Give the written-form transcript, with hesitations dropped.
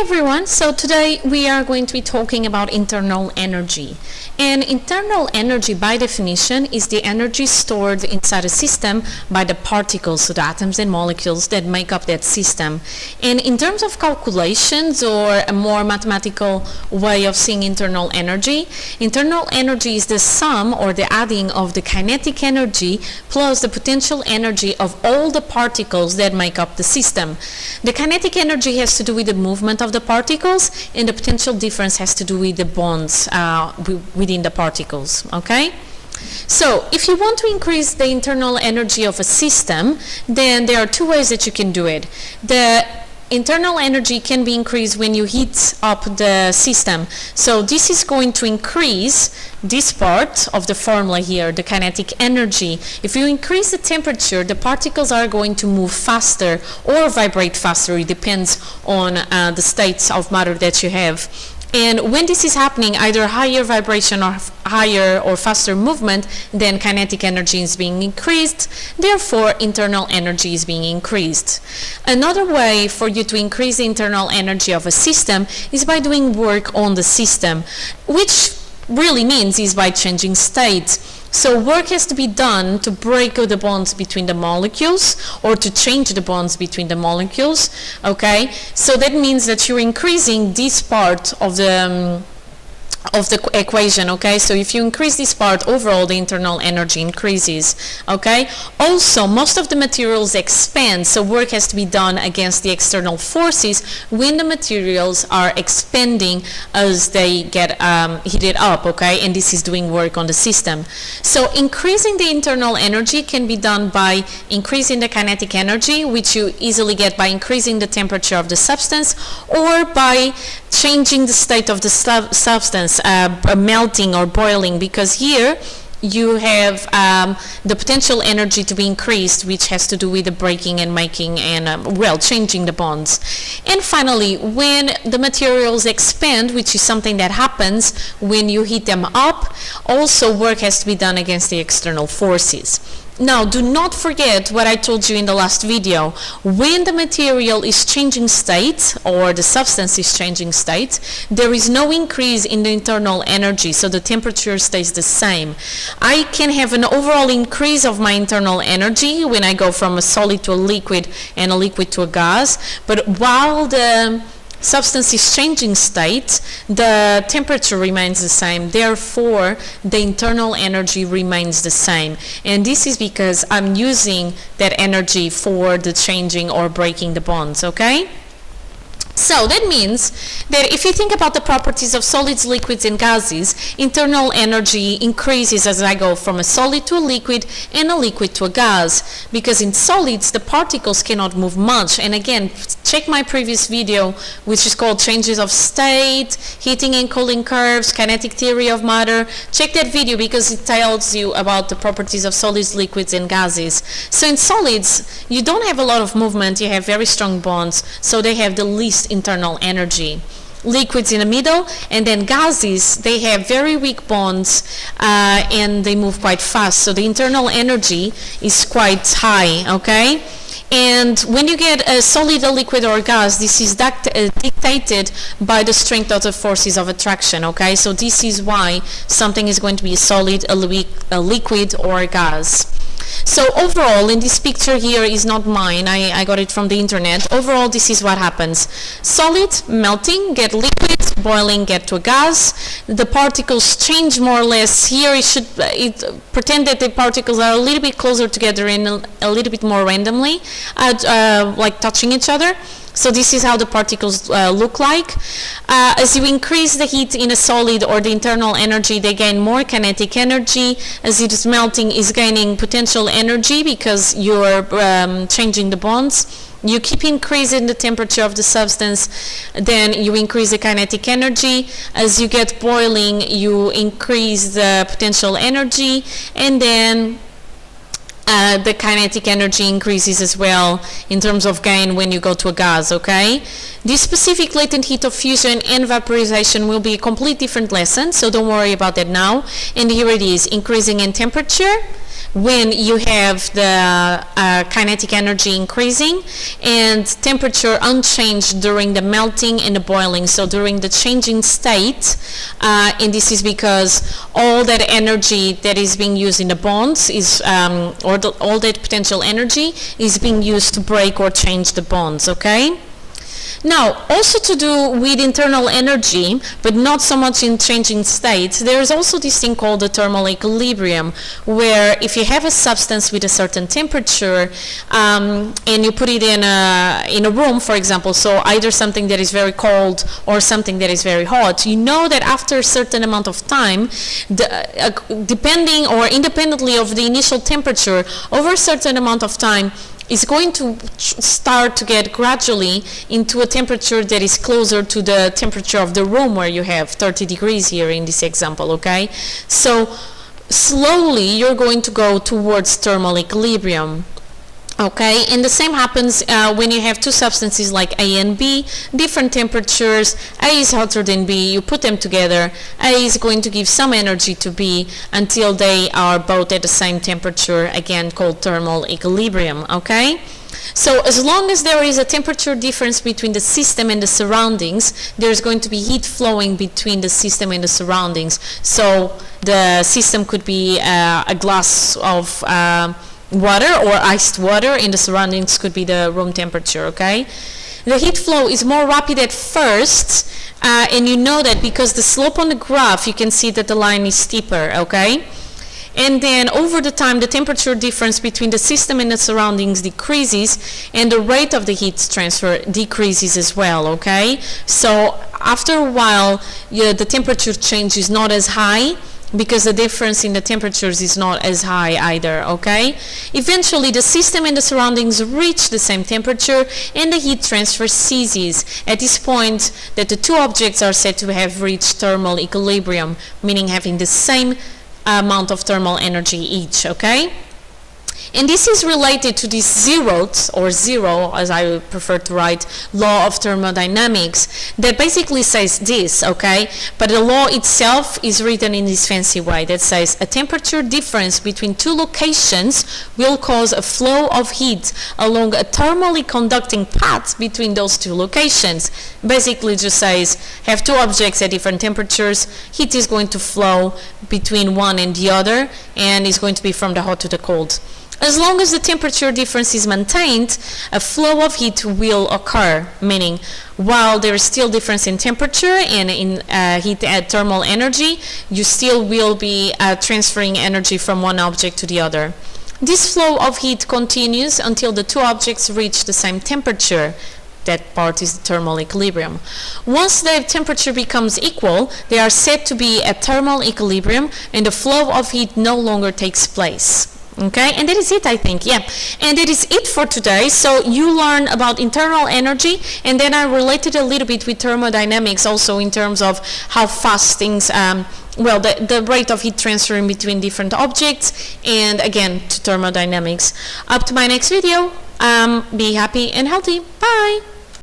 everyone, so today we are going to be talking about internal energy. And internal energy by definition is the energy stored inside a system by the particles, so the atoms and molecules that make up that system. And in terms of calculations or a more mathematical way of seeing internal energy is the sum or the adding of the kinetic energy plus the potential energy of all the particles that make up the system. The kinetic energy has to do with the movement of the particles, and the potential difference has to do with the bonds within the particles, okay? So if you want to increase the internal energy of a system, then there are two ways that you can do it. The internal energy can be increased when you heat up the system. So this is going to increase this part of the formula here, the kinetic energy. If you increase the temperature, the particles are going to move faster or vibrate faster. It depends on the states of matter that you have. And when this is happening, either higher vibration or higher or faster movement, then kinetic energy is being increased, therefore internal energy is being increased. Another way for you to increase the internal energy of a system is by doing work on the system, which really means is by changing state. So work has to be done to break the bonds between the molecules or to change the bonds between the molecules, okay? So that means that you're increasing this part of the equation, okay? So if you increase this part, overall the internal energy increases, okay? Also, most of the materials expand, so work has to be done against the external forces when the materials are expanding as they get heated up, okay? And this is doing work on the system. So increasing the internal energy can be done by increasing the kinetic energy, which you easily get by increasing the temperature of the substance, or by changing the state of the substance, melting or boiling, because here you have the potential energy to be increased, which has to do with the breaking and making and changing the bonds. And finally, when the materials expand, which is something that happens when you heat them up, also work has to be done against the external forces. Now, do not forget what I told you in the last video. When the material is changing state, or the substance is changing state, there is no increase in the internal energy, so the temperature stays the same. I can have an overall increase of my internal energy when I go from a solid to a liquid and a liquid to a gas, but while the substance is changing state, the temperature remains the same, therefore the internal energy remains the same. And this is because I'm using that energy for the changing or breaking the bonds, okay? So that means that if you think about the properties of solids, liquids, and gases, internal energy increases as I go from a solid to a liquid and a liquid to a gas. Because in solids, the particles cannot move much. And again, check my previous video, which is called Changes of State, Heating and Cooling Curves, Kinetic Theory of Matter. Check that video because it tells you about the properties of solids, liquids, and gases. So in solids, you don't have a lot of movement, you have very strong bonds, so they have the least internal energy. Liquids in the middle, and then gases, they have very weak bonds and they move quite fast, so the internal energy is quite high, okay? And when you get a solid, a liquid, or a gas, this is dictated by the strength of the forces of attraction, okay? So this is why something is going to be a solid, a liquid, or a gas. So overall, in this picture here is not mine, I got it from the internet. Overall, this is what happens. Solid, melting, get liquid, boiling, get to a gas. The particles change more or less. Here pretend that the particles are a little bit closer together and a little bit more randomly, like touching each other. So this is how the particles look like. As you increase the heat in a solid or the internal energy, they gain more kinetic energy. As it is melting, is gaining potential energy because you're changing the bonds. You keep increasing the temperature of the substance, then you increase the kinetic energy. As you get boiling, you increase the potential energy, and then the kinetic energy increases as well in terms of gain when you go to a gas, okay? This specific latent heat of fusion and vaporization will be a complete different lesson, so don't worry about that now. And here it is, increasing in temperature, when you have the kinetic energy increasing and temperature unchanged during the melting and the boiling, so during the changing state, and this is because all that energy that is being used in the bonds is, all that potential energy is being used to break or change the bonds, okay? Now, also to do with internal energy, but not so much in changing states, there is also this thing called the thermal equilibrium, where if you have a substance with a certain temperature, and you put it in a room, for example, so either something that is very cold or something that is very hot, you know that after a certain amount of time, depending or independently of the initial temperature, over a certain amount of time, is going to start to get gradually into a temperature that is closer to the temperature of the room, where you have 30 degrees here in this example, okay? So slowly you're going to go towards thermal equilibrium. Okay, and the same happens when you have two substances like A and B, different temperatures. A is hotter than B, you put them together. A is going to give some energy to B until they are both at the same temperature, again called thermal equilibrium, okay? So as long as there is a temperature difference between the system and the surroundings, there's going to be heat flowing between the system and the surroundings. So the system could be a glass of water or iced water, and the surroundings could be the room temperature, okay? The heat flow is more rapid at first, and you know that because the slope on the graph, you can see that the line is steeper, okay? And then over the time, the temperature difference between the system and the surroundings decreases, and the rate of the heat transfer decreases as well, okay? So after a while, the temperature change is not as high, because the difference in the temperatures is not as high either, okay? Eventually, the system and the surroundings reach the same temperature and the heat transfer ceases. At this point, that the two objects are said to have reached thermal equilibrium, meaning having the same amount of thermal energy each, okay? And this is related to this zeroth, or zero, as I prefer to write, law of thermodynamics, that basically says this, okay? But the law itself is written in this fancy way that says a temperature difference between two locations will cause a flow of heat along a thermally conducting path between those two locations. Basically just says, have two objects at different temperatures, heat is going to flow between one and the other, and is going to be from the hot to the cold. As long as the temperature difference is maintained, a flow of heat will occur, meaning while there is still difference in temperature and in heat and thermal energy, you still will be transferring energy from one object to the other. This flow of heat continues until the two objects reach the same temperature. That part is the thermal equilibrium. Once the temperature becomes equal, they are said to be at thermal equilibrium, and the flow of heat no longer takes place. Okay, and that is it, I think, yeah. And that is it for today. So you learn about internal energy, and then I related a little bit with thermodynamics also in terms of how fast things, the rate of heat transfer in between different objects, and again, to thermodynamics. Up to my next video. Be happy and healthy. Bye!